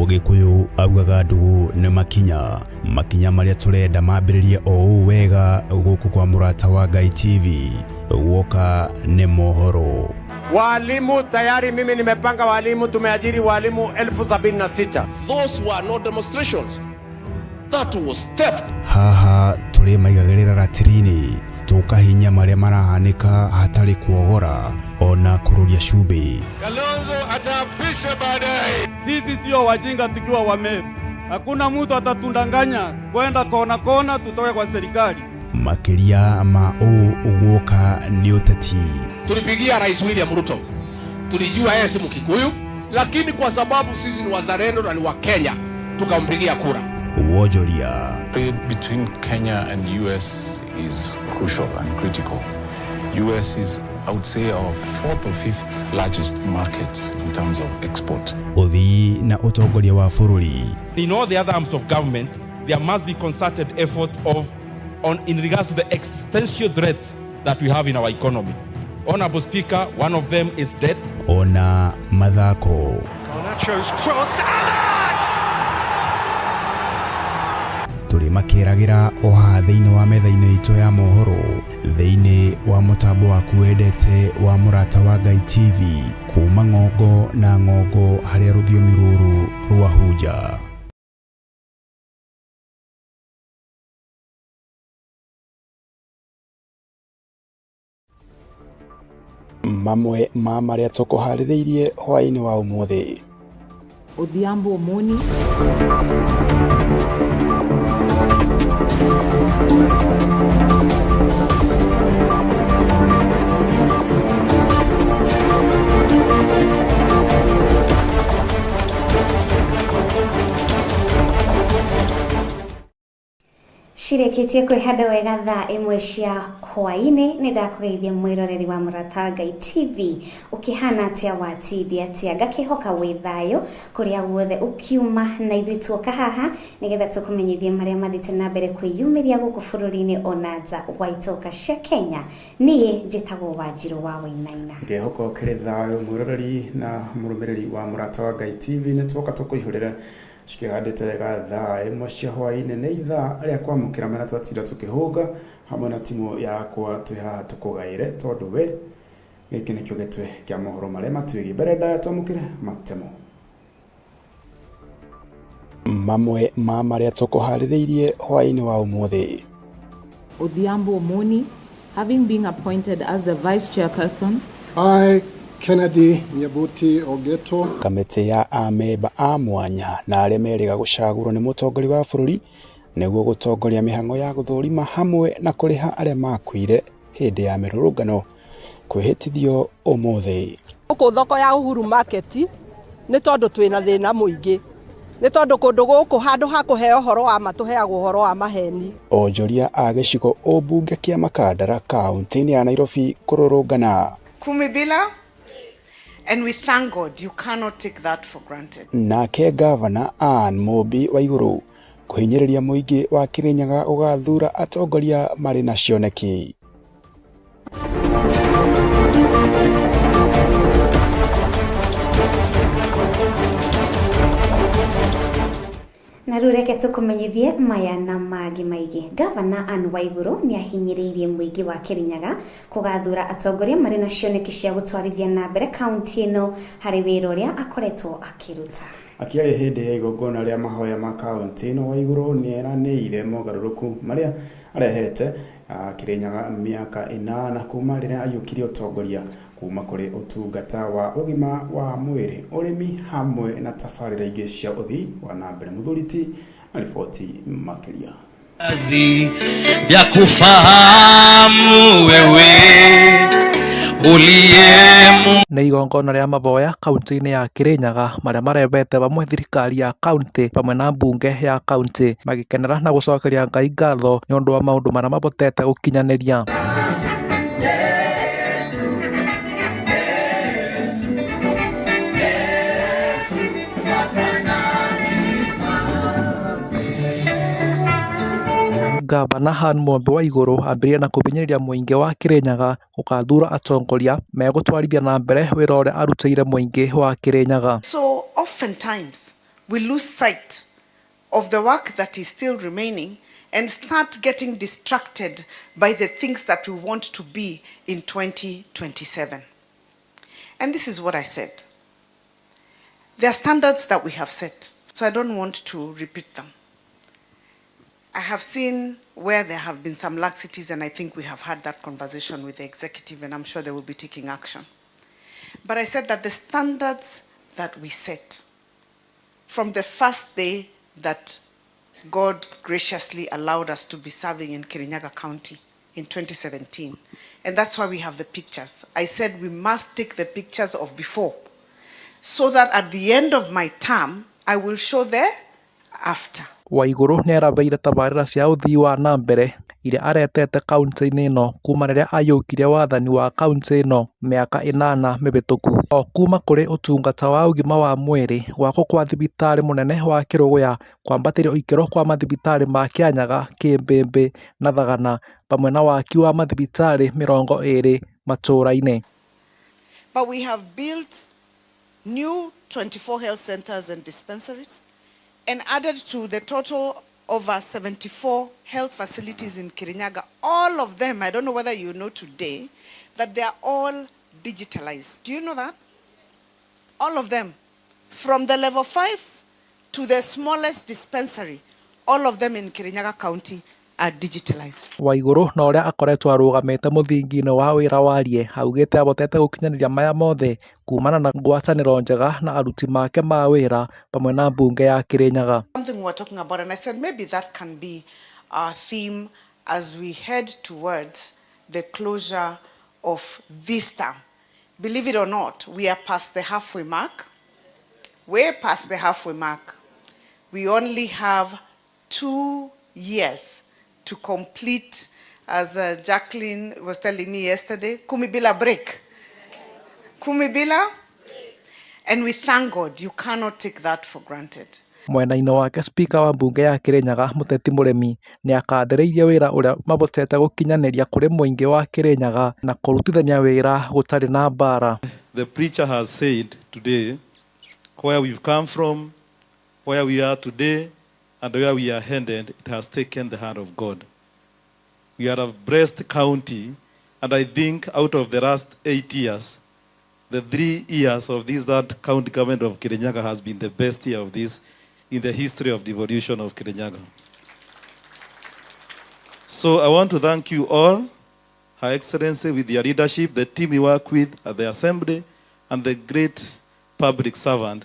Mũgĩkũyũ augaga ndũgũ nĩ makinya marĩa tũrenda mambĩrĩrie o wega gũkũ kwa Murata wa Ngai TV woka nĩ Mohoro. Walimu tayari mimi nimepanga walimu, tumeajiri walimu 76,000. Those were not demonstrations. That was theft. Haha tũrĩ maigagĩrĩra ratirini tukahinya marĩa marahanĩka hatarĩ kuogora ona kururia cumbĩ. Kalonzo atapisha baadaye. Sisi sio wajinga tukiwa wamevu. Hakuna mtu atatundanganya kwenda kona tutoke kwa serikali. Makiria ma uwoka ni uteti. Tulipigia Rais William Ruto. Tulijua yeye si Mkikuyu, lakini kwa sababu sisi ni wazalendo na ni wa Kenya, tukampigia kura. Wojoria. Trade between Kenya and US is crucial and critical. US is, I would say, our 4th or 5th largest market in terms of export. Uthi na utongoria wa bũrũri. In all the other arms of government, there must be concerted effort in regards to the existential threats that we have in our economy. Honorable Speaker, one of them is debt. Ona mathako. Garnacho's cross. Tũrĩ makĩragĩra o haha thĩinĩ wa metha-inĩ itũ ya Mohoro thĩinĩ wa mũtambo waku wendete wa Murata wa Ngai TV kuma ng'ongo na ng'ongo harĩa rũthiomi rũrũ rwahunja. Mamwe ma marĩa tũkũharĩrĩirie hwa-inĩ wa ũmũthĩ. Odhiambo Moni. Cireketie kwĩhanda wega thaa ĩmwe cia hwa-inĩ nĩ ndakũgeithia mwĩroreri wa Murata wa Ngai TV ukihana atĩa watindi atĩa ngakĩhoka wĩ thayũ kũrĩa guothe ukiuma na ithuĩ tuoka haha nĩgetha tũkũmenyithie marĩa mathĩte na mbere kwĩyumĩria gũkũ bũrũri-inĩ ona nja wa itoka cia Kenya. Niĩ njĩtagwo Wanjirũ wa Wainaina. Ngĩhoka ũkĩrĩ thayũ mwĩroreri na mũrũmĩrĩri wa Murata wa Ngai TV nĩ tuoka tũkũihũrĩra cikihandĩte wega thaa ĩmwe cia hwa-inĩ nĩ ithaa rĩa kwamũkĩra marĩa twatinda tũkĩhũnga hamwe na timu yakwa twĩ haha tũkũgaĩre tondũ we gĩkĩ nĩkĩo gĩtwe kĩa mohoro marĩa matuĩgie mbere ndaya twamũkĩre matemo. Mamwe ma marĩa tũkũharĩrĩirie hwa-inĩ wa ũmũthĩ. Odhiambo Moni, having been appointed as the vice chairperson. Kennedy Nyabuti Ogeto. Kamĩtĩ ya amemba a mwanya na arĩa merĩga gũcagũrwo nĩ mũtongoria wa bũrũri nĩguo gũtongoria mĩhang'o ya gũthũrima hamwe na kũrĩha arĩa makuire hĩndĩ ya mĩrũrũngano kwĩhĩtithio ũmũthĩ. Gũkũ thoko ya Uhuru Market nĩ tondũ twĩna thĩna mũingĩ. Nĩ tondũ kũndũ gũkũ handũ ha kũheo ũhoro wa ma tũheagwo ũhoro wa maheni. Onjoria a gĩcigo ũmbunge kĩa Makandara kaunti-inĩ ya Nairobi kũrũrũngana. Kumibila. And we thank God, you cannot take that for granted. Nake Governor Ann Mobi wa igũrũ kũhinyĩrĩria mũingĩ wa Kirinyaga ũgathura atongoria marĩ na cioneki. Na rĩu reke tũkũmenyithie maya na mangĩ maingĩ. Governor Ann Waigũrũ nĩ ahinyĩrĩirie mũingĩ wa Kirinyaga kũgathura atongoria marĩ na cioneki cia gũtwarithia na mbere kaunti ĩno harĩ wĩra ũrĩa akoretwo akĩruta. Akĩaria hĩndĩ ya igongona rĩa mahoya ma kaunti ĩno Waigũrũ nĩ eranĩire mogarũrũku marĩa arehete Kirinyaga mĩaka 8 kuma rĩrĩa aiyũkirie ũtongoria kuma kũrĩ ũtungata wa ũgima wa mwĩrĩ, ũrĩmi hamwe na tabarĩra ingĩ cia ũthii wa na mbere. Mũthuriti na riboti makĩria. Vya kufahamu wewe uliemu na igongona rĩa maboya kaunti-inĩ ya Kirinyaga marĩa marevete bamwe thirikari ya kaunti pamwe na mbunge ya kaunti magĩkenera na gũcokeria Ngai ngatho nĩ ũndũ wa maũndũ marĩa mabotete gũkinyanĩria. Gavana Han Mombe wa igũrũ ambĩrĩria na kũbinyĩrĩria mũingĩ wa Kirinyaga gũkathura atongoria megũtwarithia na mbere wĩra ũrĩa arutĩire mũingĩ wa Kirinyaga. So oftentimes we lose sight of the work that is still remaining and start getting distracted by the things that we want to be in 2027. And this is what I said. There are standards that we have set, so I don't want to repeat them. I have seen where there have been some laxities, and I think we have had that conversation with the executive, and I'm sure they will be taking action. But I said that the standards that we set from the first day that God graciously allowed us to be serving in Kirinyaga County in 2017, and that's why we have the pictures. I said we must take the pictures of before, so that at the end of my term, I will show the after. Waiguru nĩ arabeire tabarĩra cia ũthii wa na mbere iria aretete kaunti-inĩ ĩno kuma rĩrĩa aiyũkirie wathani wa kaunti ĩno mĩaka 8 mĩhĩtũku. O kuma kũrĩ ũtungata wa ũgima wa mwĩrĩ, gwakwo kwa thibitarĩ mũnene wa Kĩrũgũya, kwambatĩrio ikĩro kwa mathibitarĩ ma Kĩanyaga, Kĩmbĩmbĩ na Thagana, pamwe na waki wa mathibitarĩ 20 matũũra-inĩ. But we have built new 24 health centers and dispensaries, and added to the total over 74 health facilities in Kirinyaga. All of them, I don't know whether you know today, that they are all digitalized. Do you know that? All of them. From the level 5 to the smallest dispensary, all of them in Kirinyaga County are digitalized. Waiguru na ũrĩa akoretwo arũgamĩte mũthingi-inĩ wa wĩra warie, augĩte abotete gũkinyanĩria maya mothe kumana na ngwatanĩro njega na aruti make ma wĩra pamwe na mbunge ya Kirinyaga. Something we were talking about, and I said maybe that can be our theme as we head towards the closure of this term. Believe it or not, we are past the halfway mark. Way past the halfway mark. We only have 2 years to complete, as Jacqueline was telling me yesterday, kumibila break. Kumibila? And we thank God. You cannot take that for granted. Mwena-inĩ wake spika wa mbunge ya Kirinyaga Mũteti Mũremi nĩ akathĩrĩirie wĩra ũrĩa mabotete gũkinyanĩria kũrĩ mũingĩ wa Kirinyaga na kũrutithania wĩra gũtarĩ na mbara. The preacher has said today where we've come from, where we are today, and where we are headed, it has taken the hand of God. We are a blessed county, and I think out of the last 8 years, the 3 years of this that county government of Kirinyaga has been the best year of this in the history of devolution of Kirinyaga. So I want to thank you all, Her Excellency, with your leadership, the team you work with at the Assembly, and the great public servant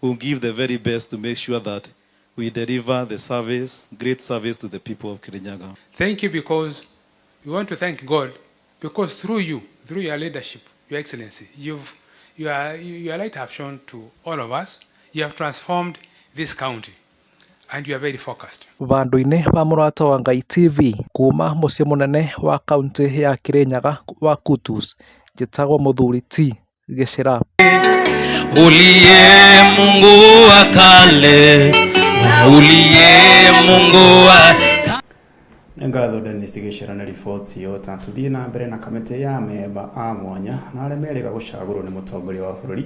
who give the very best to make sure that we deliver the service, great service to the people of Kirinyaga. Thank you, because we want to thank God, because through you, through your leadership, Your Excellency, your light have shown to all of us. You have transformed this county, and you are very focused. Vandu-inĩ va Murata wa Ngai TV kuma mũciĩ mũnene wa kaunti ya Kirinyaga wa Kutus, njĩtagwo Mũthuri T Gĩchĩra. Uliye Mungu wa kale, uliye Mungu wa Ngatho Dennis Gĩchĩra na riboti yo tuthie na mbere na kamĩtĩ ya memba a mwanya na arĩa merĩga gũcagũrwo nĩ mũtongoria wa bũrũri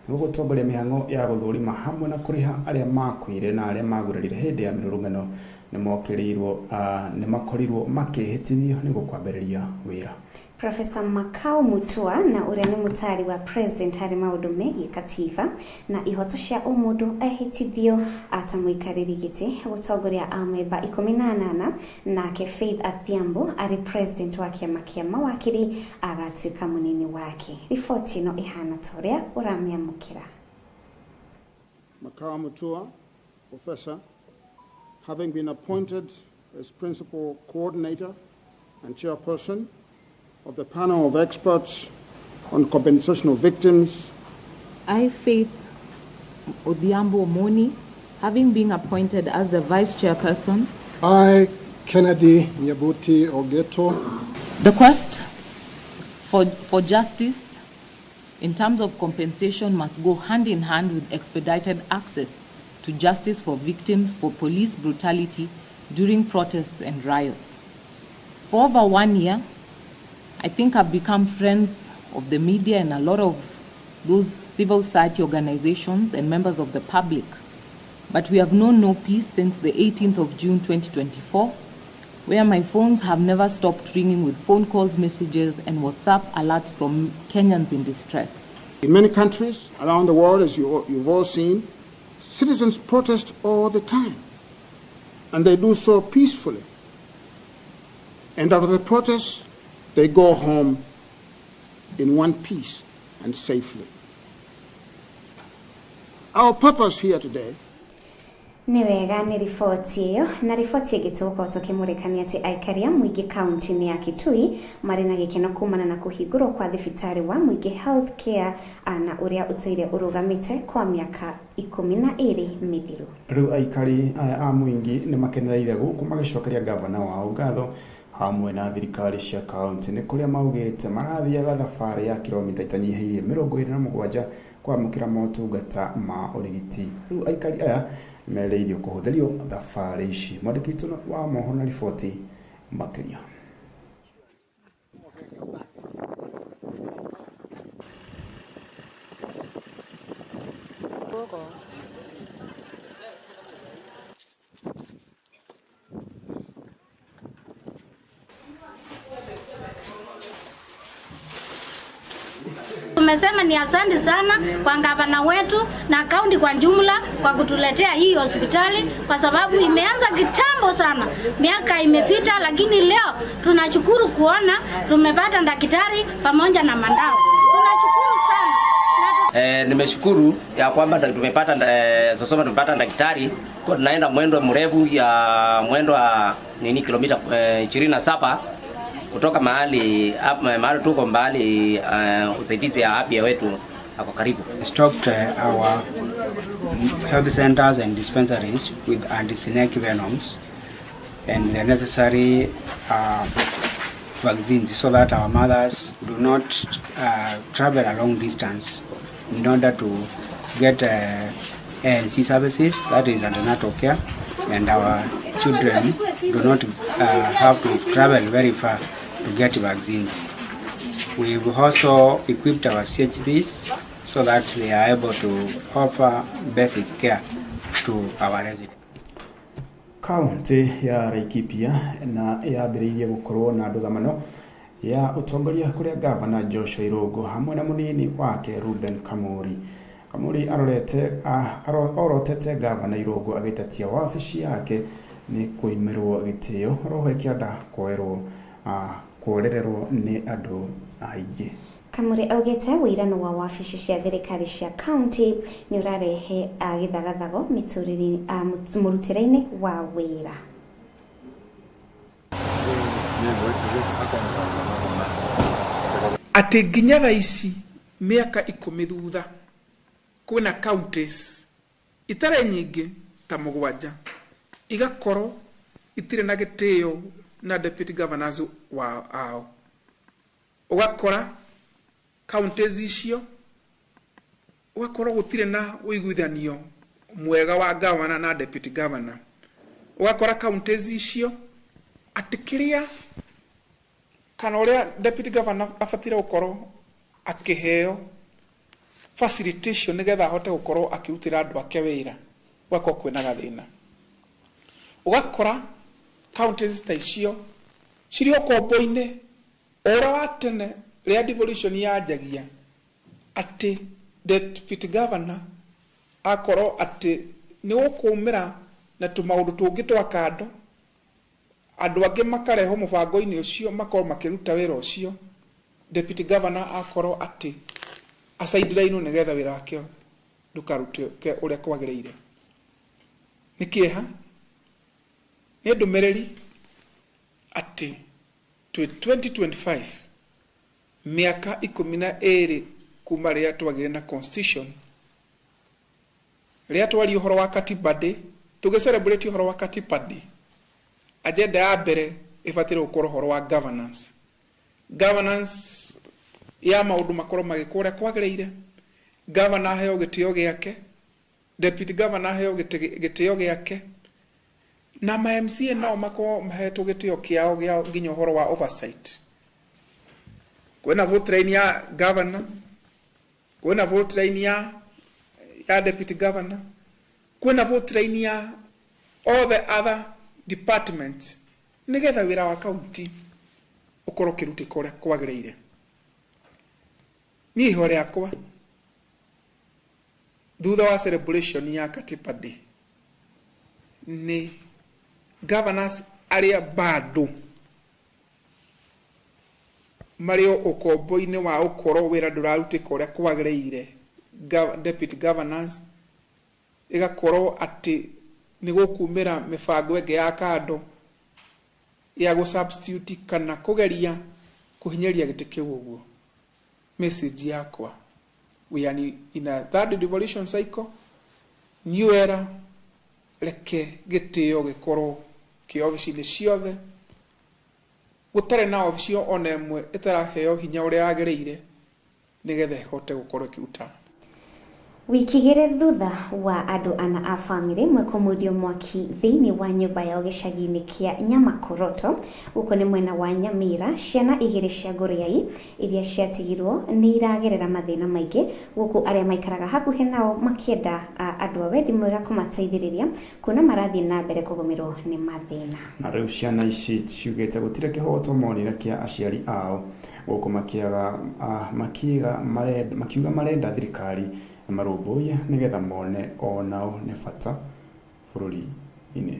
nĩguo gũtongoria mĩhang'o ya gũthũrima hamwe na kũrĩha arĩa makuire na arĩa magurarire hĩndĩ ya mĩrũrũngano nĩ makorirwo makĩhĩtithio nĩguo kwambĩrĩria wĩra. Professor Makau Mutua na ũrĩa nĩ mũtari wa president harĩ maũndũ megiĩ katiba na ihoto cia ũmũndũ ahĩtithio ata mũikarĩri gĩtĩ gũtongoria amemba 18 nake Faith Athiambo arĩ president wa kĩama kĩa mawakiri agatuĩka mũnini wake. Riboti ĩno ĩhana ta ũrĩa ũramĩamũkĩra. Makau Mutua, Professor, having been appointed as principal coordinator and chairperson of the panel of experts on compensation of victims. I, Faith Odhiambo Moni, having been appointed as the vice chairperson. I, Kennedy Nyabuti Ogeto. The quest for justice in terms of compensation must go hand in hand with expedited access to justice for victims for police brutality during protests and riots. For over 1 year, I think I've become friends of the media and a lot of those civil society organizations and members of the public But we have known no peace since the 18th of June 2024, where my phones have never stopped ringing with phone calls, messages, and WhatsApp alerts from Kenyans in distress. In many countries around the world, as you've all seen, citizens protest all the time, and they do so peacefully. And after the protests, they go home in one piece and safely. Our purpose here today Ni wega ni ripoti iyo na ripoti igituko tukimurikania ati aikaria mwigi county ni ya Kitui marina gikeno kumana na kuhigurwo kwa thibitari wa mwigi healthcare na uria utoire urugamite kwa miaka 12 mithiru. Riu aikari a mwingi ni makenereire guku magicokeria governor wa Ugatho hamwe na thirikari cia county ni kuria maugite marathiaga thabari ya kilomita itanyihirie 27 kwamukira motungata ma urigiti. Riu aikari aya mereirio kuhuthirio thabari ici. Mwandiki wa Mohoro na riboti makiria. Tumesema ni asante sana kwa gavana wetu na kaunti kwa jumla kwa kutuletea hii hospitali, kwa sababu imeanza kitambo sana, miaka imepita, lakini leo tunashukuru kuona tumepata daktari pamoja na mandao. Tunashukuru sana. Nimeshukuru ya kwamba tumepata tumepata daktari kwa tunaenda mwendo mrefu ya mwendo wa kilomita 27 kutoka mahali tuko mbali, usaidizi ya afya wetu ako karibu. Stocked our health centers and dispensaries with anti-snake venoms and the necessary vaccines so that our mothers do not travel a long distance in order to get ANC services, that is antenatal care, and our children do not have to travel very far to get vaccines. We've also equipped our CHPs so that they are able to offer basic care to our residents. County ya Laikipia na yambiriirie gukorwo na nduthamano ya utongoria kuria Governor Joshua Irungu hamwe na munini wake Ruben Kamuri. Kamuri arotete Governor Irungu agitatia wabici yake ni kuimirwo gitio roho kianda kwerwo kurererwo ni andu aingi. Kamuri augete wirano wa wabici cia thirikari cia county ni urarehe githagathago mituriri murutiraine wa wira. Ati nginyaga ici miaka 10 thutha kuna counties itare nyingi ta 7 igakoro itire na gitio na deputy governors wa ao. Ugakora counties icio ugakora gutire na uiguithanio mwega wa governor na deputy governor. Ugakora counties icio atikiria kana uria deputy governor afatire gukoro akiheo facilitation nigetha ahote gukoro akirutira andu ake wira gwako kwina gathina. Ugakora counties ta icio ciri okombo-ine ora watene ria devolution yajagia ati deputy governor akoro ati ni ukumira na tumaundu tungi twa kando andu angi makareho mubango-ini ucio makoro makiruta wira ucio. Deputy governor akoro ati asaidira ino nigetha wira wake ndukarute uria kwagirire. Nikieha ni ndumereri ati 2025 miaka 12 kuma ria twagire na constitution ria twari uhoro wa katiba day tuge-celebrate uhoro wa katiba day. Agenda ya mbere ifatire gukora uhoro wa governance ya maundu makoro magikuria kwagirire. Governor heo gitio giake, deputy governor heo gitio giake, na ma MCA nao mako mahetwo gitio kiao gia nginya uhoro wa oversight. Kwena vote line ya governor, kwena vote line ya deputy governor, kwena vote ya all the other departments nigetha wira wa county ukorwo kirutika uria kwagiriire. Ni ihore yakwa thutha wa celebration ya Katiba Day ni governors aria bado mario ukombo-ini wa ukorwo wira ndurarutika uria kwagiriire, deputy governors igakorwo ati ni gukumira mibango enge ya kando ya go substitute kana kugeria kuhinyeria giti kiu uguo. Message yakwa, we are in a third devolution cycle, new era, reke gitio gikorwo ki obviously ciothe gutare na obviously ona imwe itaraheo hinya uria yagiriire nigetha ihote gukorwo kiruta. Wiki igiri thutha wa andu ana a family mwekomudio mwaki thiini wa nyumba ya gicagi-ini kia Nyamakoroto uko ni mwena wa Nyamira, ciana igiri cia nguriai iria ciatigirwo ni iragerera mathina maingi guku aria maikaraga hakuhi nao makienda andu a wendi mwega kumateithiriria kuna marathi na mbere kugumirwo ni mathina. Na riu ciana ici ciugite gutire kihoto monire kia aciari ao guku makiuga marenda thirikari marũmbũiya nigetha mone onao nĩ bata bũrũri-inĩ.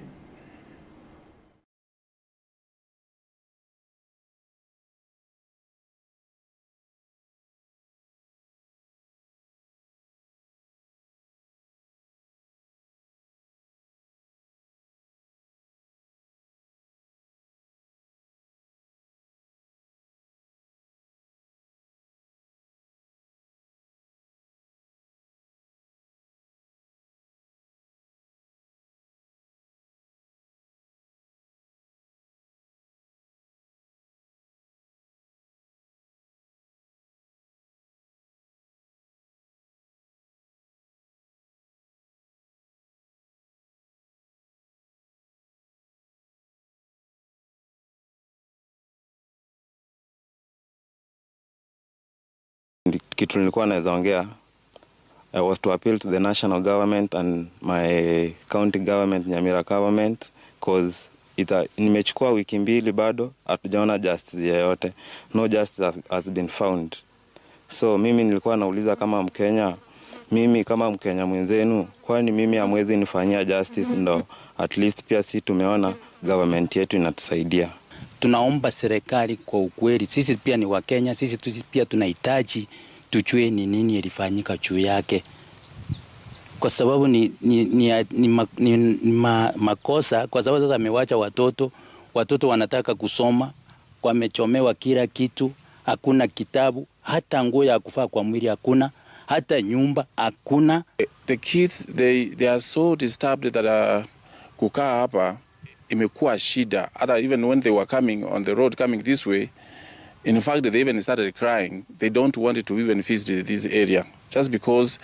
Kitu nilikuwa naweza ongea, I was to appeal to the national government and my county government, Nyamira government, cause nimechukua wiki mbili bado hatujaona justice yoyote. No justice has been found. So mimi nilikuwa nauliza kama Mkenya, mimi kama Mkenya mwenzenu, kwani mimi hamwezi nifanyia justice ndo at least pia si tumeona government yetu inatusaidia. Tunaomba serikali kwa ukweli, sisi pia ni Wakenya, sisi pia tunahitaji tujue ni nini ilifanyika juu yake. Kwa sababu ni makosa, kwa sababu sasa amewacha watoto wanataka kusoma, wamechomewa kila kitu, hakuna kitabu, hata nguo ya kuvaa kwa mwili hakuna, hata nyumba hakuna. The kids they are so disturbed that kukaa hapa imekuwa shida. Even when they were coming on the road coming this way, in fact they even started crying. They don't want to even visit this area just because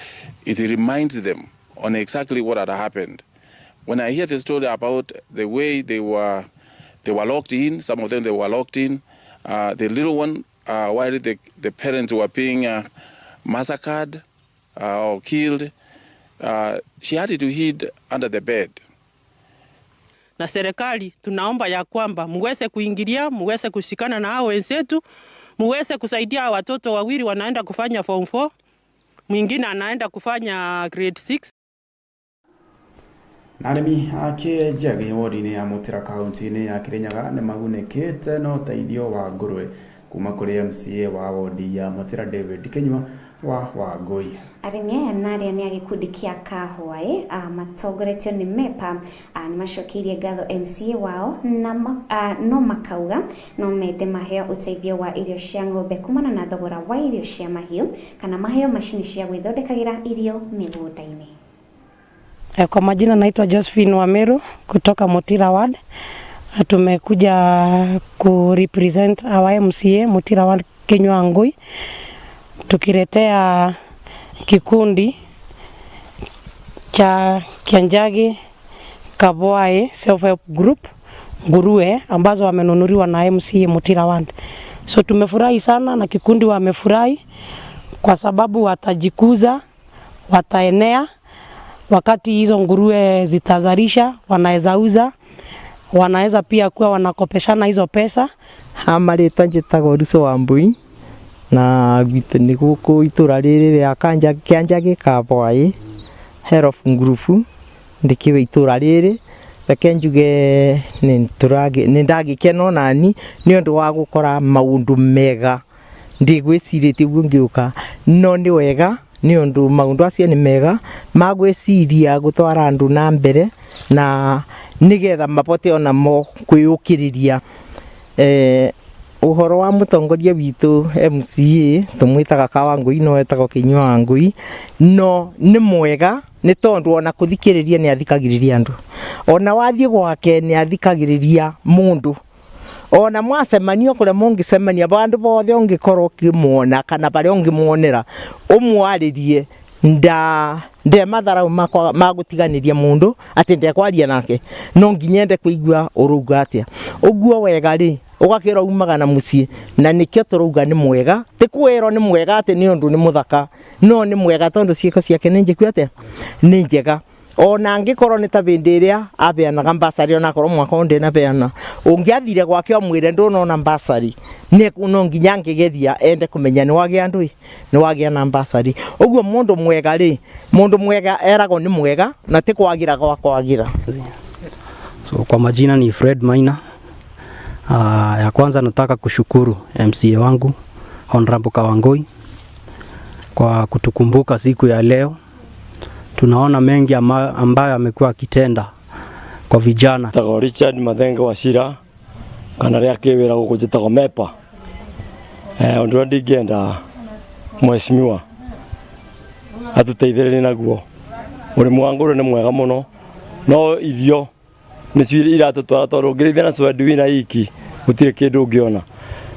it reminds them on exactly what had happened. When I hear the story about the way they were locked in, some of them they were locked in, the little one while the parents were being massacred or killed, she had to hide under the bed. Na serikali tunaomba ya kwamba muweze kuingilia, muweze kushikana na hao wenzetu, muweze kusaidia watoto wawili wanaenda kufanya form 4, mwingine anaenda kufanya grade 6. Narimi akĩnjagi wodi-inĩ ya Mutira kaunti-inĩ ya Kirinyaga nĩ magunĩkĩte na ũteithio wa ngũrwe kuma kũrĩ MCA wa wodi ya Mutira David Kinyua wa Wangui. Arĩmi aya na arĩa nĩ a gĩkundi kĩa Kahwaĩ matongoretio nĩ MEPA nĩ macokeirie ngatho MCA wao na no makauga no mende maheo ũteithio wa irio cia ng'ombe kumana na thogora wa irio cia mahiũ kana maheo macini cia gwĩthondekagĩra irio mĩgũnda-inĩ. Kwa majina naitwa Josephine Wamero kutoka Mutira Ward. Tumekuja ku represent our MCA Mutira Ward Kinyua Ngui, tukiletea kikundi cha Kianjagi Kabwae Self Help Group nguruwe ambazo wamenunuliwa na MCA Mutira Ward. So tumefurahi sana na kikundi wamefurahi kwa sababu watajikuza, wataenea, wakati hizo nguruwe zitazarisha wanaweza uza, wanaweza pia kuwa wanakopeshana hizo pesa. Hamarĩtwa njĩtagwo Ruso wa Mbui na gwitũ nĩ gũkũ itũra rĩrĩ rĩa kĩanja gĩkabwaĩ health group ndĩkĩwe itũra rĩrĩ. Reke njuge nĩ ndagĩkena nani nĩ ũndũ wa gũkora maũndũ mega ndigwĩcirĩtie ũguo ngĩũka, no nĩ wega nĩ ũndũ maũndũ acio nĩ mega magwĩciria gũtwara andũ na mbere na nĩgetha mabote onamo kwĩyũkĩrĩria. Ũhoro wa mũtongoria witũ MCA tũmwĩtaga Kawangũi no etagwo Kĩnyuangũi, no nĩ mwega nĩ tondũ ona kũthikĩrĩria nĩ athikagĩrĩria andũ, ona wathiĩ gwake nĩ athikagĩrĩria mũndũ, ona mwacemania kũrĩa mũngĩcemania bandũ bothe ũngĩkorwo ũkĩmuona kana barĩa ũngĩmuonera ũmwarĩrie nde matharau magũtiganĩria mũndũ atĩ ndekwaria nake, no nginya ende kũigua ũrauga atĩa. Ũguo wega rĩ ũgakĩra umaga na mũciĩ, na nĩkĩo tũrauga nĩ mwega, ti kwĩrwo nĩ mwega atĩ nĩ ũndũ nĩ mũthaka, no nĩ mwega tondũ ciĩko ciake nĩ njĩku atĩa nĩ njega. Ona angĩkorwo nĩ ta bĩndĩ ĩrĩa abeanaga mbasari, ona korwo mwaka ũndĩ na beana ũngĩathire gwake omwĩre ndũnona mbasari, no nginya angĩgeria ende kũmenya nĩ wagĩa ndũĩ nĩ wagĩa na mbasari. Ũguo mũndũ mwega rĩ, mũndũ mwega eragwo nĩ mwega na ti kwagĩra gwa kwagĩra. So kwa majina ni Fred Maina. Ya kwanza nataka kushukuru MCA wangu Honorable Kawangũi kwa kutukumbuka siku ya leo. Tunaona mengi ambayo amekuwa akitenda kwa vijana. Tago Richard Mathenga wa Shira kana ria kĩwĩra gũkũ njĩtagwo MEPA. Ũndũ ũrĩa ndingĩenda mheshimiwa atuteithĩrĩrie naguo. Ũrĩmi wa ngũrwe nĩ mwega mũno, no irio nĩcio iratũtwara tondũ ũngĩrĩithia na Swedwina iki gũtirĩ kĩndũ ũngĩona.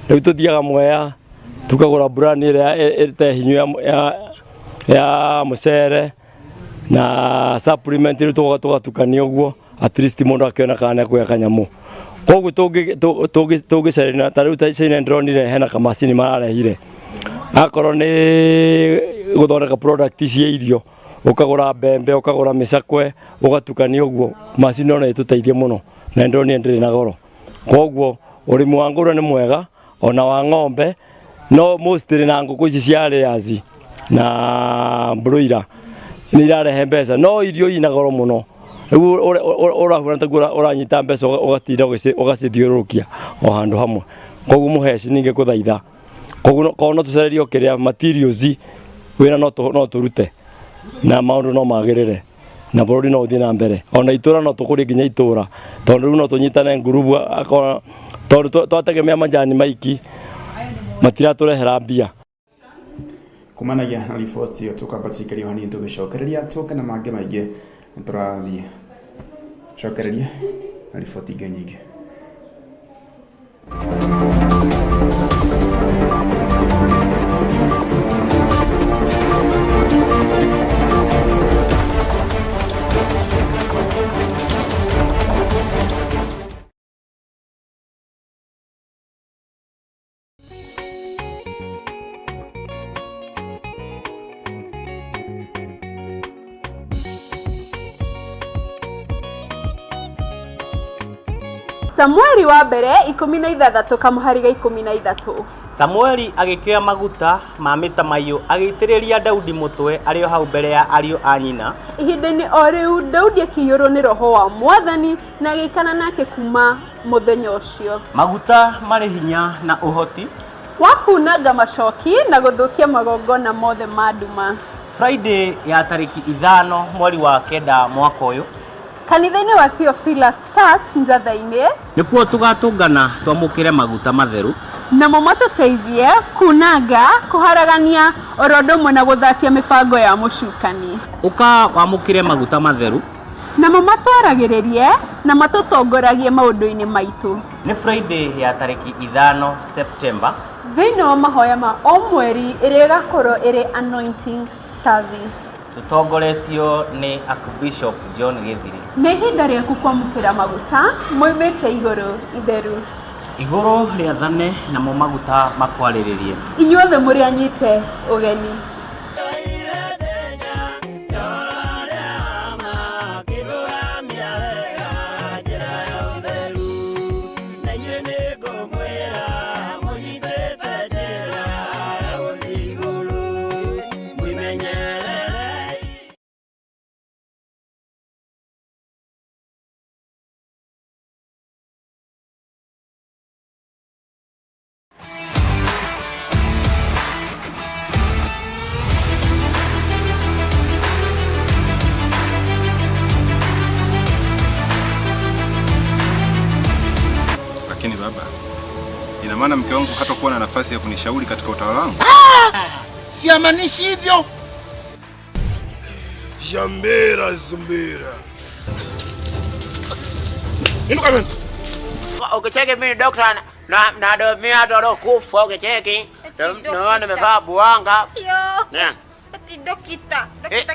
Rĩu tũthiaga Mwea tukagũra brani ĩrĩa ĩtehinyu ya mũcere na supplement rĩu tũgatukania ũguo, at least mũndũ akĩona kana kuoya kanyamũ. Koguo tũngĩcerina ta rĩu ta China ndronire hena kamacini mararehire, akorwo nĩ gũthondeka product cia irio, ukagũra mbembe, ukagũra mĩcakwe, ũgatukania ũguo, macini ona ĩtũteithie mũno na ndronire ndĩrĩ na goro. Koguo ũrĩmi wa ngũrwe nĩ mwega, ona wa ng'ombe, no mostly na ngũkũ ici cia layers na broiler nĩ irarehe mbeca, no irio ina goro mũno. Rĩu ũrahũra ta ũranyita mbeca ũgatinda ũgacithiũrũrũkia o handũ hamwe. Koguo mũheci ningĩ gũthaitha, koguo no tũcererio kĩrĩa materials wĩra no tũrute na maũndũ no magĩrĩre na bũrũri no ũthiĩ na mbere. Ona itũra no tũkũrie nginya itũra, tondũ rĩu no tũnyitane ngurubu, tondũ twategemea majani maiki matiratũrehera mbia. Kumanagia na riboti ĩyo tũkambaciĩkĩria hanini tũgĩcokereria tũke na mangĩ maingĩ tũrathiĩ cokereria na riboti ingĩ nyingĩ. Samueli wa mbere 16 kamuhariga 13. Samueli agĩkĩoya maguta ma mĩtamaiyũ agĩitĩrĩria Daudi mũtwe arĩ o hau mbere ya ariũ a nyina. Ihinda-inĩ o rĩu Daudi akĩiyũrwo nĩ roho wa Mwathani na agĩikana nake kuma mũthenya ũcio. Maguta marĩ hinya na ũhoti wa kunanga macoki na gũthũkia magongona mothe ma nduma. Friday ya tarĩki 5 mweri wa 9 mwaka ũyũ kanitha-inĩ wa Theophilus Church Njatha-inĩ nĩkuo tũgatũngana twamũkĩre maguta matheru namo matũteithie kunanga, kũharagania oro ũndũ ũmwe na gũthatia mĩbango ya mũcukani. Ũka wamũkĩre maguta matheru namo matwaragĩrĩrie na matũtongoragie maũndũ-inĩ maitũ. Nĩ Friday ya tarĩki 5 September thĩinĩ wa mahoya ma o mweri ĩrĩa ĩgakorwo ĩrĩ anointing service. Tutongoretio nĩ Archbishop John Githiri. Nĩ ihinda rĩaku kwamũkĩra maguta moimĩte igũrũ itheru. Igũrũ rĩathane namo maguta makwarĩrĩrie. Inyuothe mũrĩ anyite ũgeni. maana mke wangu hatakuwa na nafasi ya kunishauri katika utawala wangu? Siamanishi hivyo. Jambera zumbera. Inuka mimi. Ukicheki mimi dokta na do mimi hata kufa ukicheki. Ndio nimevaa buanga. Yo. Ati dokita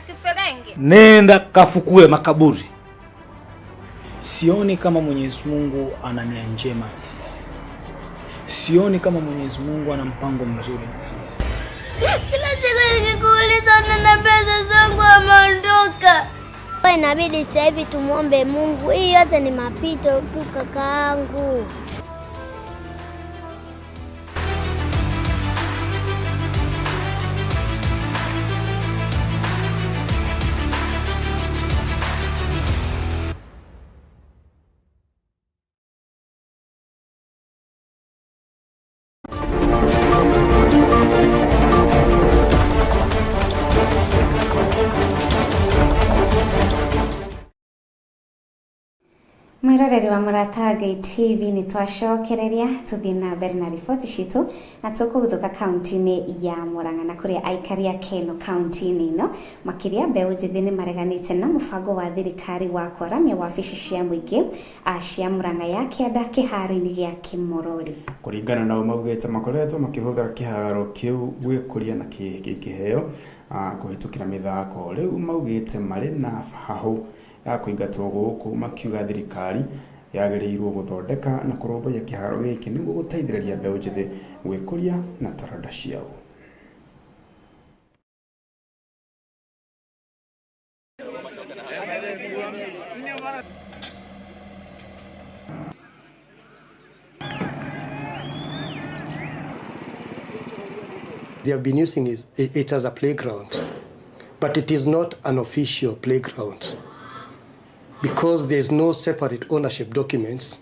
kiferenge. Nenda kafukue makaburi. Sioni kama Mwenyezi Mungu ana nia njema na sisi. Sioni kama Mwenyezi Mungu ana mpango mzuri na sisi. Kila siku nikikuuliza na pesa zangu ameondoka. Inabidi sasa hivi tumuombe Mungu. Hii yote ni mapito tu kakaangu. Mwiroreri wa Murata TV ni twacokereria tuthie na mbere na riboti citu na tukuguthuka kaunti-ini ya Murang'a na kuria aikari a Keno kaunti-ini ino makiria mbeu njithi ni mareganite na mubango wa thirikari wa kwaramia wabici cia muingi cia Murang'a ya kianda kiharo-ini gia Kimorori. Kuringana na maugite makoretwo makihuthira kiharo kiu gwikuria na kiheo kuhitukira mithako riu maugite mari na hahu ya kuingatwo guku makiuga thirikari yagereirwo guthondeka na kurumbuya kiharo giki niguo guteithĩrĩria mbeu njithi gwikuria na taranda ciao. They have been using it as a playground, but it is not an official playground, because there is no separate ownership documents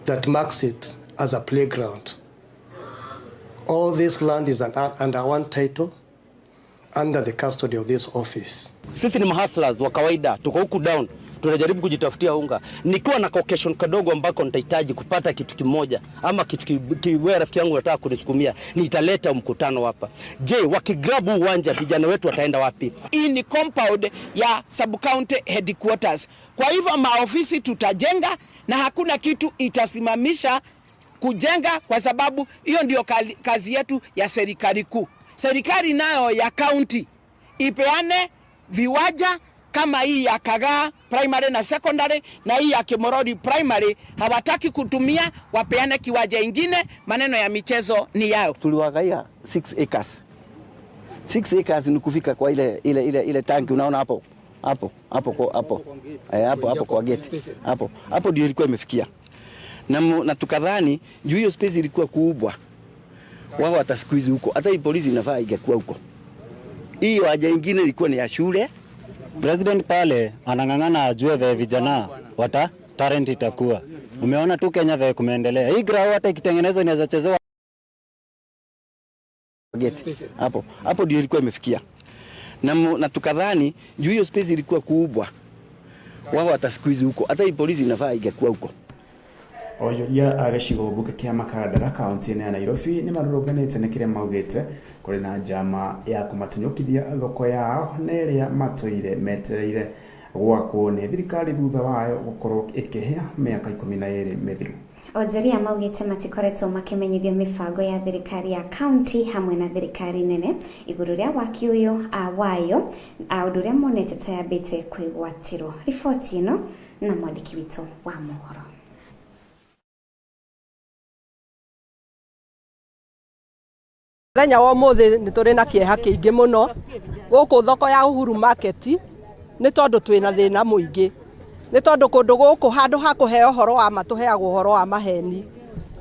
that marks it as a playground. All this land is under one title, under the custody of this office. Sisi ni mahustlers wa kawaida, tuko huku down, tunajaribu kujitafutia unga. Nikiwa na occasion kadogo ambako nitahitaji kupata kitu kimoja ama kitu kiwe rafiki yangu anataka kunisukumia, nitaleta mkutano hapa. Je, wakigrabu uwanja vijana wetu wataenda wapi? Hii ni compound ya sub-county headquarters. Kwa hivyo maofisi tutajenga na hakuna kitu itasimamisha kujenga, kwa sababu hiyo ndio kazi yetu ya serikali kuu. Serikali nayo ya county ipeane viwanja kama hii ya Kagaa primary na secondary na hii ya Kimorori primary. Hawataki kutumia, wapeane kiwanja ingine, maneno ya michezo ni yao. Tuliwagaia 6 acres. 6 acres ni kufika kwa ile tanki unaona hapo kwa gate. Hapo ndio ilikuwa imefikia. Na tukadhani juu hiyo space ilikuwa kubwa, wao watasikuizi huko. Hata hii polisi inafaa ingekuwa huko. Hii haja nyingine ilikuwa ni ya shule. President pale anang'ang'ana ajue vya vijana wata talent itakuwa. Umeona tu Kenya vya kumeendelea. Hii ground hata ikitengenezwa inaweza chezewa gate. Hapo ndio ilikuwa imefikia. Na tukadhani juu hiyo space ilikuwa kubwa, wao watasikuizi huko. Hata hii polisi inafaa ingekuwa huko. Ojoria agicigo mbuke kia Makadara kaunti-ini ya Nairobi ni marũrũnganĩte nĩ kĩrĩa maugĩte kũrĩ na njama ya kũmatunyũkithia thoko yao na ĩrĩa matũire metereire gwakwo nĩ thirikari thutha wayo gũkorwo ĩkĩhĩa mĩaka 12 mĩthiru. Ojoria maugĩte matikoretwo makĩmenyithio mĩbango ya thirikari ya kaunti hamwe na thirikari nene igũrũ rĩa waki ũyũ wayo ũndũ ũrĩa monete ta yambĩte kwĩgwatĩrwo. Riboti ĩno na mwandĩki witũ wa Mohoro. Thenya wa mũthĩ nĩ tũrĩ na kĩeha kĩingĩ mũno gũkũ thoko ya Uhuru Market, nĩ tondũ twĩna thĩna mũingĩ, nĩ tondũ kũndũ gũkũ handũ ha kũheo ũhoro wa matũheagwo ũhoro wa maheni.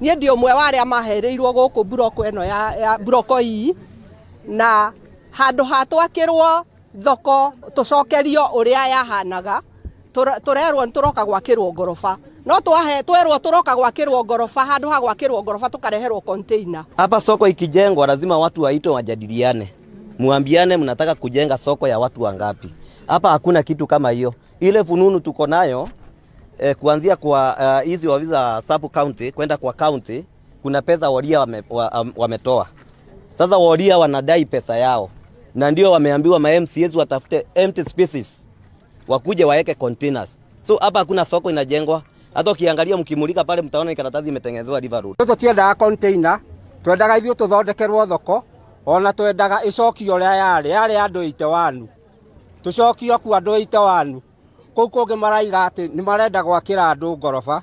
Niĩ ndi ũmwe wa arĩa mahereirwo gũkũ buroko ĩno ya buroko hii, na handũ ha twakĩrwo thoko tũcokerio ũrĩa yahanaga, tũrerwo nĩ tũroka gwakĩrwo ngoroba. No twerwo turoka gwakĩrwo ngoroba, handu ha gwakĩrwo ngoroba tukareherwo container. Hapa soko ikijengwa lazima watu waitwe wajadiliane. Muambiane mnataka kujenga soko ya watu wangapi. Hapa hakuna kitu kama hiyo. Ile fununu tuko nayo kuanzia kwa hizi ofisi za sub county kwenda kwa county kuna pesa Woria wametoa. Sasa Woria wanadai pesa yao. Na ndio wameambiwa ma MCAs watafute empty spaces. Wakuje waeke containers. So hapa hakuna soko inajengwa. Hata ukiangalia mkimulika pale mtaona ni karatasi imetengenezwa River Road. Sasa tienda container, twendaga ithio tuthondekerwo thoko, ona twendaga icokio yale andu ite wanu. Tucokio ku andu ite wanu. Kou kungi maraiga ati ni marenda gwakira andu ngoroba.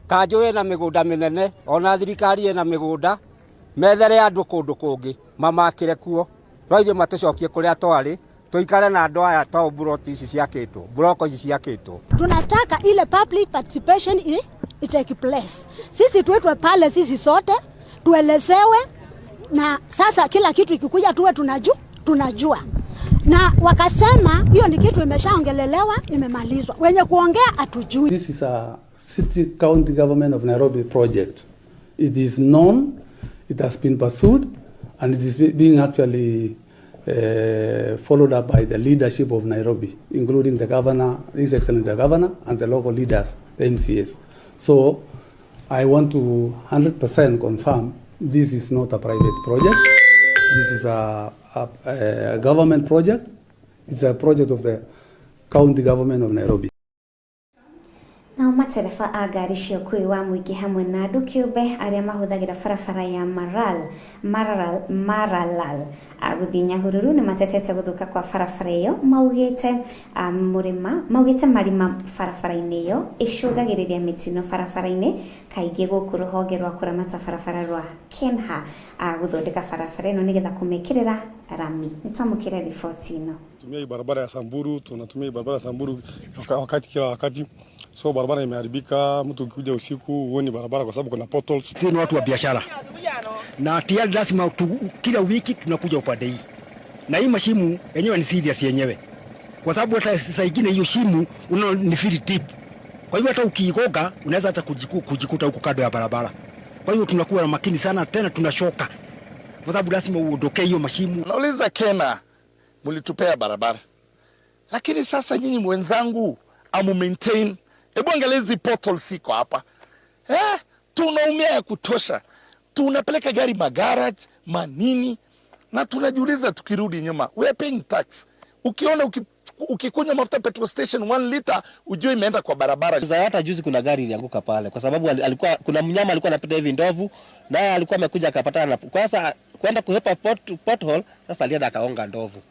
Kanjo ina migunda minene, ona thirikari ina migunda. Methere andu kundu kungi, mamakire kuo. Roithe matucokie kuria twari. Tuikare na andu aya to buroti ici ciakitwo, buroko ici ciakitwo. Tunataka ile public participation take place. Sisi tuitwe pale sisi sote, tuelezewe na sasa kila kitu ikikuja tuwe tunajua. Na wakasema hiyo ni kitu imeshaongelelewa, imemalizwa. Wenye kuongea atujui. This is a city county government of Nairobi project. It is known, it has been pursued, and it is being actually followed up by the leadership of Nairobi, including the governor, His Excellency the governor, and the local leaders, the MCAs. So I want to 100% confirm this is not a private project. This is a government project. It's a project of the county government of Nairobi. Na matereba a ngari cia ũkuui wa mũingĩ hamwe na andũ kĩũmbe arĩa mahũthagĩra barabara ya Maralal gũthiĩ Nyahururu nĩ matetete gũthũka kwa barabara ĩyo, maugĩte marima barabara-inĩ ĩyo icũngagĩrĩria mĩtino barabara-inĩ, kaingĩ gũkũ rũhonge rwa kũramata barabara rwa Kenha gũthondeka barabara ĩno nĩgetha kũmĩkĩrĩra rami. Nĩtwamũkĩra riboti ĩno. Tunatumia barabara ya Samburu, wakati kila wakati. So barabara imeharibika, mtu ukikuja usiku uone barabara kwa sababu kuna potholes. Sisi ni watu wa biashara. Na tayari lazima kila wiki tunakuja upande hii. Na hii mashimu yenyewe ni serious yenyewe. Kwa sababu hata saa nyingine hiyo shimu unaona ni very deep. Kwa hivyo hata ukiigoga unaweza hata kujikuta huko kando ya barabara. Kwa hiyo tunakuwa na makini sana, tena tunashoka. Kwa sababu lazima uondoke hiyo mashimu. Nauliza Kena, mlitupea barabara. Lakini sasa nyinyi mwenzangu amu maintain. Ebu angalia hizi potholes siko hapa. Tunaumia ya kutosha. Tunapeleka gari magarage, manini, na tunajiuliza tukirudi nyuma. We are paying tax. Ukiona ukikunywa mafuta petrol station 1 liter, ujue imeenda kwa barabara. Hata juzi kuna gari ilianguka pale kwa sababu kuna mnyama alikuwa anapita hivi ndovu, naye alikuwa amekuja akapatana na kwanza kwenda kuhepa pothole, sasa alienda akaonga ndovu.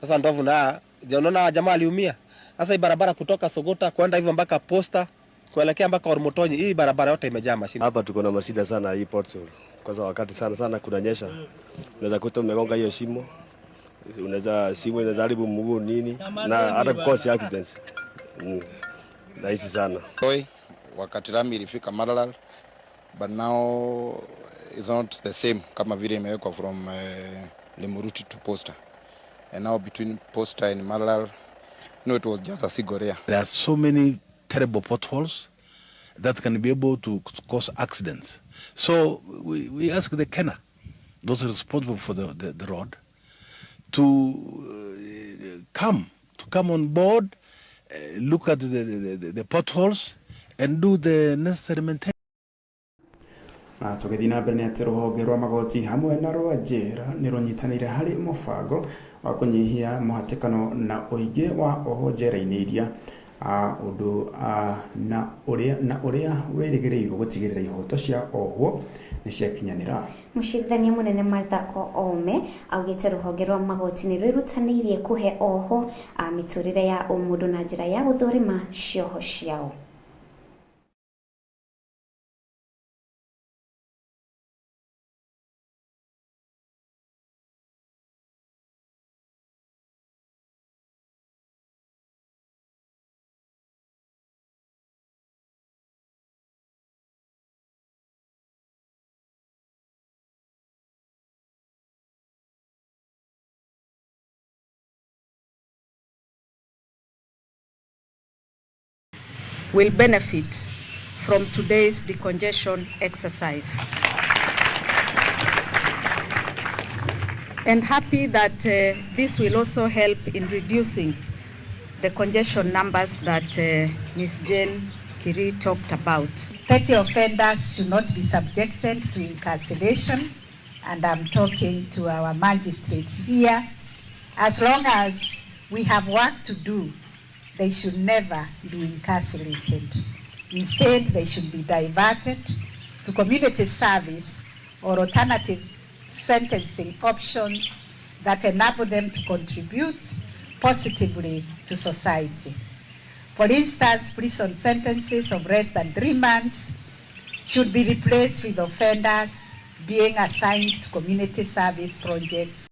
Sasa ndovu na unaona jamaa aliumia. Sasa hii barabara kutoka Sogota kwenda hivyo mpaka Posta kuelekea mpaka Ormotonyi, hii barabara yote imejaa mashimo. Hapa tuko na mashida sana hii pothole. Kwa sababu wakati sana kunanyesha. Unaweza kuta umegonga hiyo shimo. Shimo inaharibu mguu nini na hata cause accidents. Rahisi sana. Wakati rami ilifika Maralal, but now it's not the same kama vile imewekwa from Lemuruti to Posta. And now between Posta and Maralal, no, it was just a cigarette. There are so many terrible potholes that can be able to cause accidents. So we ask the Kena, those responsible for the road, to come on board, look at the potholes, and do the necessary maintenance. Na tũgĩthiĩ na mbere nĩ atĩ rũhonge rwa magoti hamwe na rwa njĩra nĩ rũnyitanĩire harĩ mũbango wa kũnyihia mũhatĩkano na ũingĩ wa oho njĩra-inĩ iria ũndũ na ũrĩa wĩrĩgĩrĩirwo gũtigĩrĩra ihoto cia oho nĩ ciakinyanĩra. Mũcirithania mũnene Martha Koome augĩte rũhonge rwa magoti nĩ rwĩrutanĩirie kũhe oho mĩtũrĩre ya ũmũndũ na njĩra ya gũthũrima cioho ciao. Will benefit from today's decongestion exercise. And happy that this will also help in reducing the congestion numbers that Ms. Jane Kiri talked about. Petty offenders should not be subjected to incarceration, and I'm talking to our magistrates here. As long as we have work to do, they should never be incarcerated. Instead, they should be diverted to community service or alternative sentencing options that enable them to contribute positively to society. For instance, prison sentences of less than 3 months should be replaced with offenders being assigned to community service projects.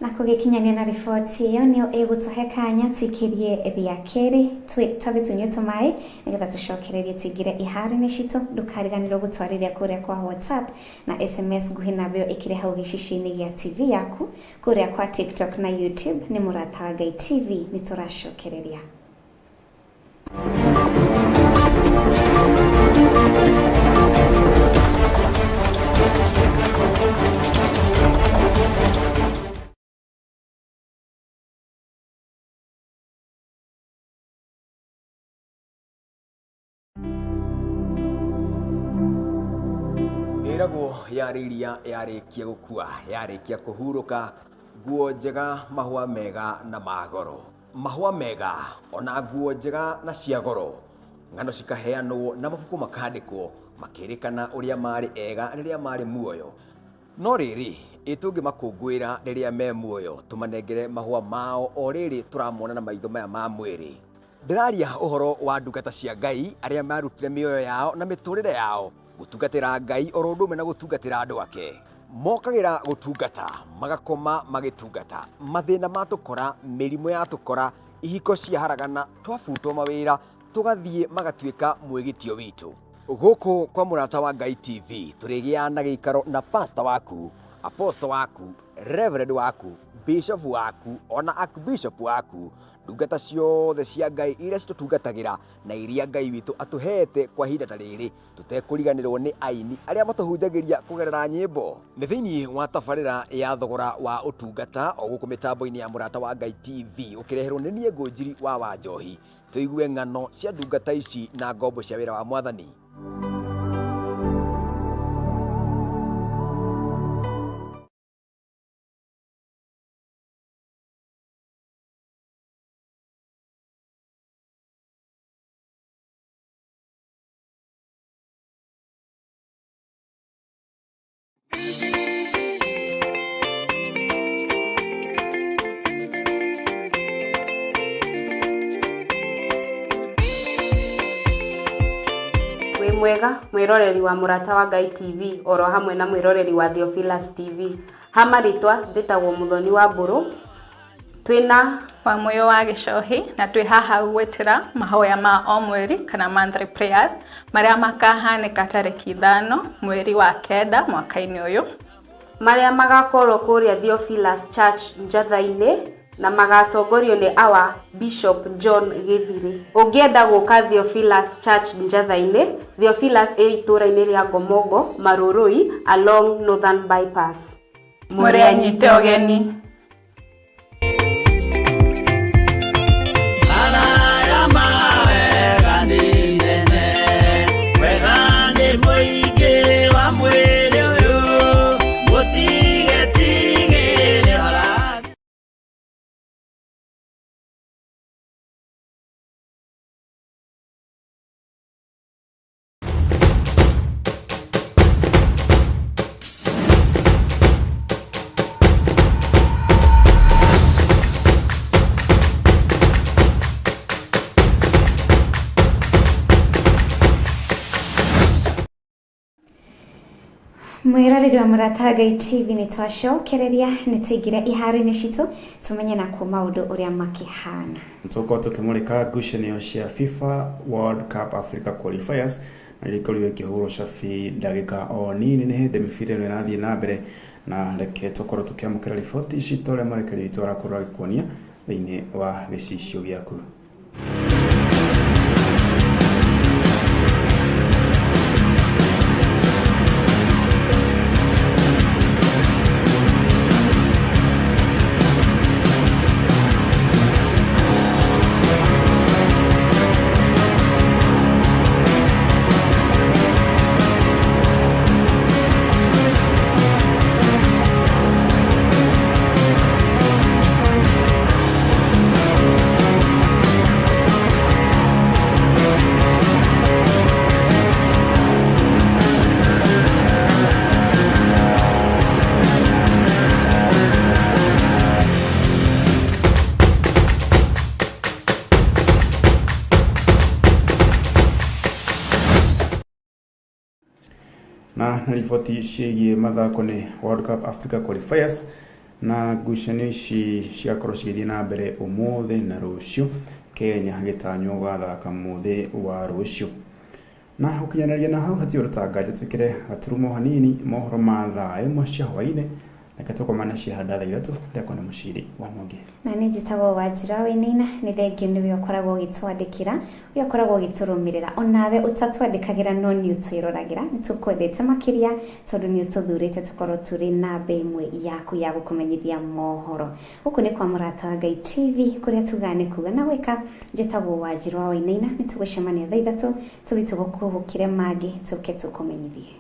Na kugikinyania na riboti iyo niyo igutuhe kanya twikirie ria keri twabe tunywe tumai nigetha tucokererie tuingire iharo-ini citu ndukariganirwo gutwariria kuria kwa WhatsApp na SMS nguhi nabyo ikire hau gicicini gia TV yaku kuria kwa TikTok na YouTube ni Murata wa Ngai TV nituracokereria. Irago yariria yarikia gukua yarikia kuhuruka nguo njega mahua mega na magoro mahua mega ona nguo njega na cia goro ngano cikaheanwo na mabuku makandikwo makirikana uria mari ega riria mari muoyo no riri itungi makungwira riria me muoyo tumanengere mahua mao o riri turamona na maitho maya ma mwiri. Ndiraria uhoro wa ndungata cia Ngai aria marutire mioyo yao na miturire yao gutungatira Ngai oro ndume na gutungatira andu ake. Mokagira gutungata magakoma magitungata mathina matukora mirimo yatukora ihiko cia haragana twafutwo mawira tugathie magatuika mwigitio witu. Guku kwa Murata wa Ngai TV turigia na gikaro na pastor waku, apostle waku, reverend waku, bishop waku ona archbishop waku. Ndungata ciothe cia Ngai iria citutungatagira na iria Ngai witu atuhete kwa hinda ta riri tutekuriganirwo ni aini aria matuhunjagiria kugerera nyimbo. Ni thiini wa tabarira ya thogora wa utungata o guku mitambo-ini ya Murata wa Ngai TV ukireherwo ni nie Ngunjiri wa Wanjohi. Tuigue ng'ano cia ndungata ici na ngombo cia wira wa Mwathani. Mwega mwiroreri wa Murata wa Ngai TV oro hamwe na mwiroreri wa Theophilus TV. Hamaritwa nditagwo Muthoni wa Mburu. Twina wa moyo wa Gicohi na twi haha gwetira mahoya ma o mweri kana monthly prayers maria makahanika tariki 5 mweri wa kenda mwaka-ini uyu maria magakorwo kuria Theophilus Church Njatha-ini na magatongorio ni our Bishop John Githiri. Ungienda guka Theophilus Church Njatha-ini, Theophilus itura-ini ria Ngomongo Marurui along Northern Bypass. Muria nyite ogeni. Mwiroreri wa Murata wa Ngai TV nitwacokereria nituingire iharo-ini citu tumenye na ku maundu uria makihana. Tuko tukimulika ngucanio cia FIFA World Cup Africa Qualifiers na rikorire kihuro shafi ndagika o nini ni hindi mibira ino irathie na mbere na reke tukorwo tukiamukira riboti ici tore marekeri witu arakorwo agikuonia thiini wa gicicio giaku. na riboti ciĩgiĩ mathako nĩ World Cup Africa Qualifiers na ngucanio ici ciakorwo cigĩthiĩ na mbere ũmũthĩ na rũciũ, Kenya gĩtanywo gũgathaka mũthĩ wa rũciũ. Na ũkinyanĩria na hau hatirĩ ũrutangaje twĩkĩre gaturumo hanini mohoro ma thaa ĩmwe cia hwaĩ-inĩ reke tũkomane ciahanda thaa ithatũ ndekwo nĩ mũciri wa Mwonge. Na nĩ njĩtagwo Wanjira Wainaina, nĩ thengio nĩwe ũkoragwo ũgĩtwandĩkĩra, ũrĩa ũkoragwo ũgĩtũrũmĩrĩra, onawe ũtatwandĩkagĩra no nĩ ũtwĩroragĩra, nĩ tũkwendete makĩria tondũ nĩ ũtũthurĩte tũkorwo tũrĩ namba ĩmwe yaku ya gũkũmenyithia mohoro. Gũkũ nĩ kwa Murata wa Ngai TV kũrĩa tugaga nĩ kuga na gwĩka. Njĩtagwo Wanjira Wainaina, nĩ tũgũcemania thaa ithatũ tũthiĩ tũgũkũhũkĩre mangĩ tũke tũkũmenyithie.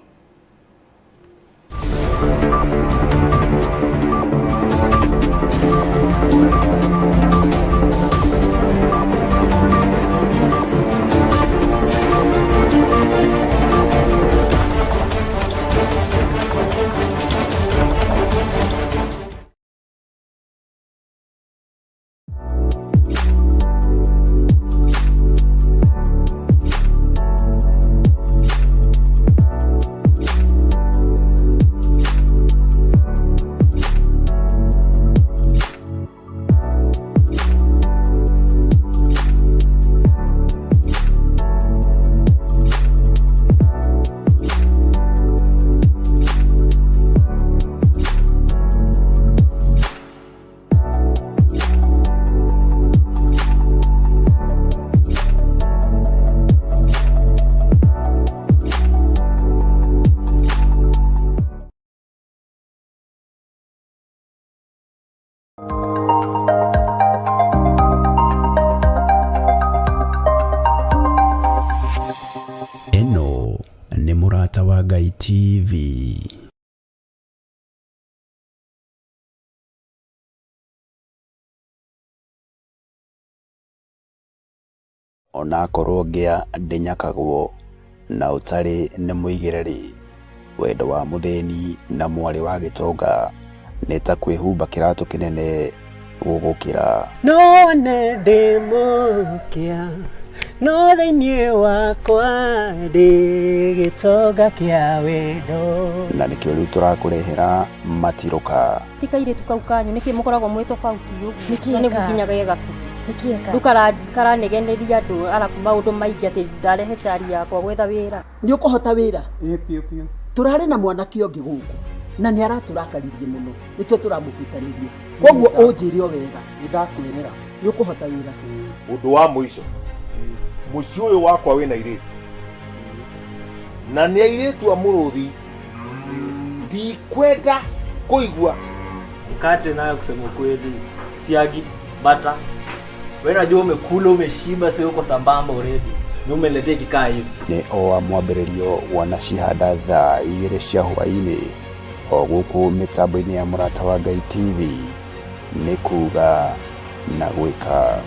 Eno ni Murata wa Ngai TV. Ona korogea ndinyakagwo na utari nĩ mũigĩrĩri, wendo wa mũthĩni na mwarĩ wa gĩtonga nĩ ta kwĩhumba kĩratũ kĩnene gũgũkĩra. None ndĩmũkia no thĩinĩ wakwa ndĩ gĩtonga kĩa wendo. Na nĩkĩo rĩu tũrakũrehera matirũka. Tikaire tukaukanyu nĩkĩ mũkoragwo mwĩ tofauti ũguo nĩ gũkinyaga gegaku ndukaranegeneria andũ arabu maũndũ maingĩ atĩ ndarehe tari yakwa gwetha wĩra. Nĩ ũkũhota wĩra tũrarĩ na mwanake ũngĩ gũkũ na nĩ aratũrakaririe mũno nĩkĩo tũramũbitanirie, koguo ũnjĩre o wega nĩndakwĩrĩra nĩ ũkũhota wĩra. Ũndũ wa mũico mũciĩ ũyũ wakwa wĩna airĩtu na nĩ airĩtu a mũrũthi, ndikwenda kũigua mkate nayo kusema kweli siagi bata. Wewe unajua umekula umeshiba, sio uko sambamba already. Ni umeletea kikaa hivi. Nĩ o mwambĩrĩrio wana cihanda thaa 2 cia hwaĩ-inĩ o gũkũ mĩtambo-inĩ ya Murata wa Ngai TV, nĩ kuga na gwĩka.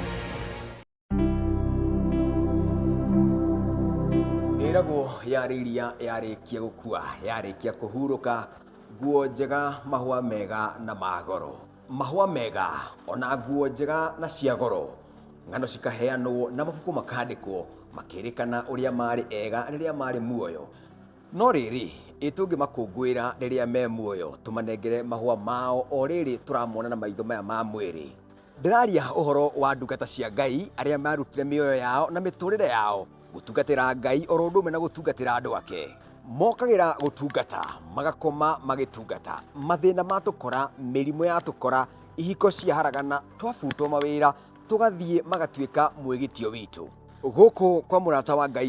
Ĩragwo yarĩria yarĩkia gũkua, yarĩkia kũhurũka, nguo njega, mahũa mega na magoro. Mahũa mega ona nguo njega na cia goro, ng'ano cikaheanwo na mabuku makandĩkwo makĩrĩkana ũrĩa marĩ ega rĩrĩa marĩ muoyo. No rĩrĩ tũngĩmakũngũĩra rĩrĩa me muoyo tũmanengere mahũa mao o rĩrĩ tũramona na maitho maya ma mwĩrĩ. Ndĩraria ũhoro wa ndungata cia Ngai arĩa marutire mĩoyo yao na mĩtũrĩre yao gũtungatĩra Ngai oro ũndũ ũmwe na gũtungatĩra andũ ake. Mokagĩra gũtungata magakoma magĩtungata, mathĩna matũkora, mĩrimũ yatũkora, ihiko ciaharagana, twabutwo mawĩra tũgathiĩ magatuĩka mwĩgĩtio witũ. Gũkũ kwa Murata wa Ngai